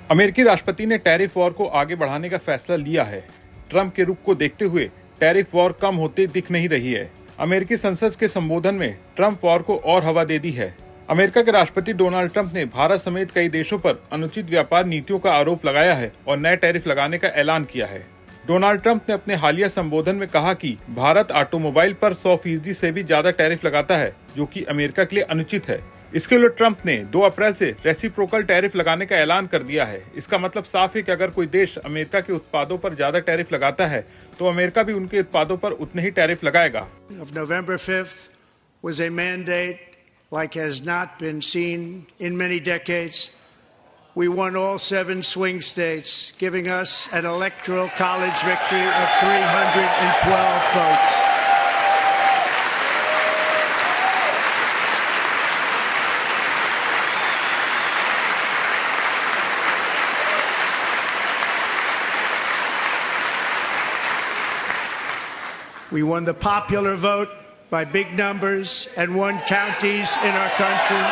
अमेरिकी राष्ट्रपति ने टैरिफ वॉर को आगे बढ़ाने का फैसला लिया है। ट्रंप के रुख को देखते हुए टैरिफ वॉर कम होते दिख नहीं रही है। अमेरिकी संसद के संबोधन में ट्रंप वॉर को और हवा दे दी है। अमेरिका के राष्ट्रपति डोनाल्ड ट्रंप ने भारत समेत कई देशों पर अनुचित व्यापार नीतियों का आरोप लगाया है और नए टैरिफ लगाने का ऐलान किया है। डोनाल्ड ट्रंप ने अपने हालिया संबोधन में कहा कि भारत ऑटोमोबाइल पर 100% से भी ज्यादा टैरिफ लगाता है, जो कि अमेरिका के लिए अनुचित है। इसके लिए ट्रंप ने 2 अप्रैल से रेसिप्रोकल टैरिफ लगाने का ऐलान कर दिया है। इसका मतलब साफ है कि अगर कोई देश अमेरिका के उत्पादों पर ज्यादा टैरिफ लगाता है तो अमेरिका भी उनके उत्पादों पर उतने ही टैरिफ लगाएगा। November 5th was a mandate like has not been seen in many decades. We won all 7 swing states, giving us an electoral college victory of 312 votes. We won the popular vote by big numbers and won counties in our country.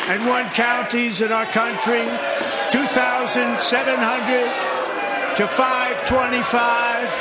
And won counties in our country, 2,700 to 525,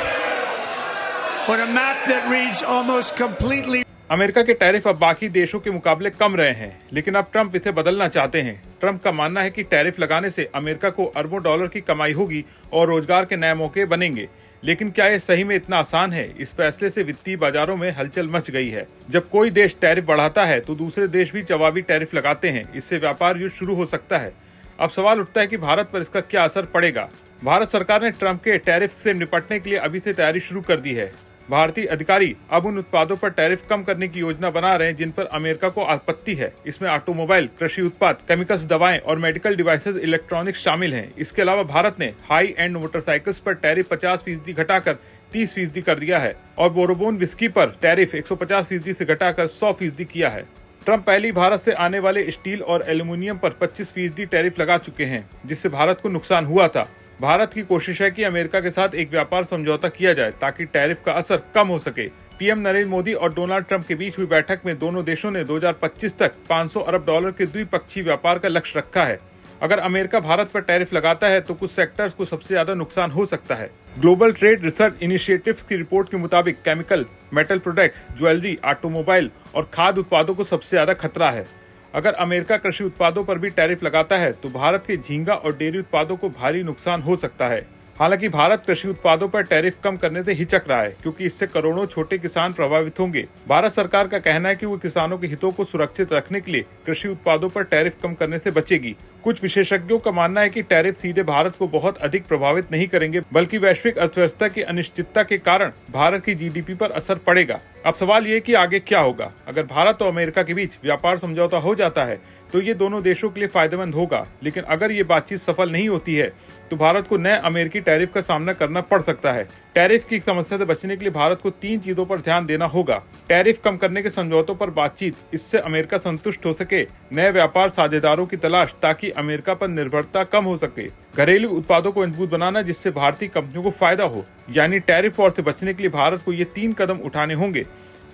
on a map that reads almost completely. America के tariff अब बाकी देशों के मुकाबले कम रहे हैं, लेकिन अब ट्रंप इसे बदलना चाहते हैं। ट्रंप का मानना है कि टैरिफ लगाने से अमेरिका को अरबों डॉलर की कमाई होगी और रोजगार के नए मौके बनेंगे। लेकिन क्या यह सही में इतना आसान है? इस फैसले से वित्तीय बाजारों में हलचल मच गई है। जब कोई देश टैरिफ बढ़ाता है तो दूसरे देश भी जवाबी टैरिफ लगाते हैं। इससे व्यापार युद्ध शुरू हो सकता है। अब सवाल उठता है कि भारत पर इसका क्या असर पड़ेगा। भारत सरकार ने ट्रंप के टैरिफ से निपटने के लिए अभी से तैयारी शुरू कर दी है। भारतीय अधिकारी अब उन उत्पादों पर टैरिफ कम करने की योजना बना रहे हैं जिन पर अमेरिका को आपत्ति है। इसमें ऑटोमोबाइल, कृषि उत्पाद, केमिकल्स, दवाएं और मेडिकल डिवाइसेस, इलेक्ट्रॉनिक्स शामिल हैं। इसके अलावा भारत ने हाई एंड मोटरसाइकिल्स पर टैरिफ 50% घटाकर 30% कर दिया है और बोरोबोन विस्की पर टैरिफ 150% से घटाकर 100% किया है। ट्रंप पहले ही भारत से आने वाले स्टील और एल्यूमिनियम पर 25% टैरिफ लगा चुके हैं, जिससे भारत को नुकसान हुआ था। भारत की कोशिश है कि अमेरिका के साथ एक व्यापार समझौता किया जाए ताकि टैरिफ का असर कम हो सके। पीएम नरेंद्र मोदी और डोनाल्ड ट्रंप के बीच हुई बैठक में दोनों देशों ने 2025 तक 500 अरब डॉलर के द्विपक्षीय व्यापार का लक्ष्य रखा है। अगर अमेरिका भारत पर टैरिफ लगाता है तो कुछ सेक्टर्स को सबसे ज्यादा नुकसान हो सकता है। ग्लोबल ट्रेड रिसर्च इनिशिएटिव्स की रिपोर्ट के मुताबिक chemical, metal products, jewellery, automobile और खाद्य उत्पादों को सबसे ज्यादा खतरा है। अगर अमेरिका कृषि उत्पादों पर भी टैरिफ लगाता है तो भारत के झींगा और डेयरी उत्पादों को भारी नुकसान हो सकता है। हालांकि भारत कृषि उत्पादों पर टैरिफ कम करने से हिचक रहा है, क्योंकि इससे करोड़ों छोटे किसान प्रभावित होंगे। भारत सरकार का कहना है कि वो किसानों के हितों को सुरक्षित रखने के लिए कृषि उत्पादों पर टैरिफ कम करने से बचेगी। कुछ विशेषज्ञों का मानना है कि टैरिफ सीधे भारत को बहुत अधिक प्रभावित नहीं करेंगे, बल्कि वैश्विक अर्थव्यवस्था की अनिश्चितता के कारण भारत की जीडीपी पर असर पड़ेगा। अब सवाल ये कि आगे क्या होगा। अगर भारत और अमेरिका के बीच व्यापार समझौता हो जाता है तो ये दोनों देशों के लिए फायदेमंद होगा, लेकिन अगर ये बातचीत सफल नहीं होती है तो भारत को नए अमेरिकी टैरिफ का सामना करना पड़ सकता है। टैरिफ की समस्या से बचने के लिए भारत को 3 चीजों पर ध्यान देना होगा। टैरिफ कम करने के समझौतों पर बातचीत, इससे अमेरिका संतुष्ट हो सके। नए व्यापार साझेदारों की तलाश, ताकि अमेरिका पर निर्भरता कम हो सके। घरेलू उत्पादों को मजबूत बनाना, जिससे भारतीय कंपनियों को फायदा हो। यानी टैरिफ वॉर से बचने के लिए भारत को ये 3 कदम उठाने होंगे।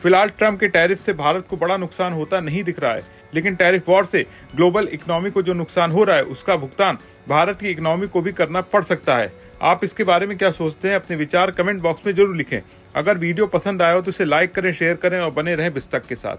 फिलहाल ट्रंप के टैरिफ से भारत को बड़ा नुकसान होता नहीं दिख रहा है, लेकिन टैरिफ वॉर से ग्लोबल इकोनॉमी को जो नुकसान हो रहा है उसका भुगतान भारत की इकोनॉमी को भी करना पड़ सकता है। आप इसके बारे में क्या सोचते हैं? अपने विचार कमेंट बॉक्स में जरूर लिखें। अगर वीडियो पसंद आया हो तो इसे लाइक करें, शेयर करें और बने रहें बिस्तक के साथ।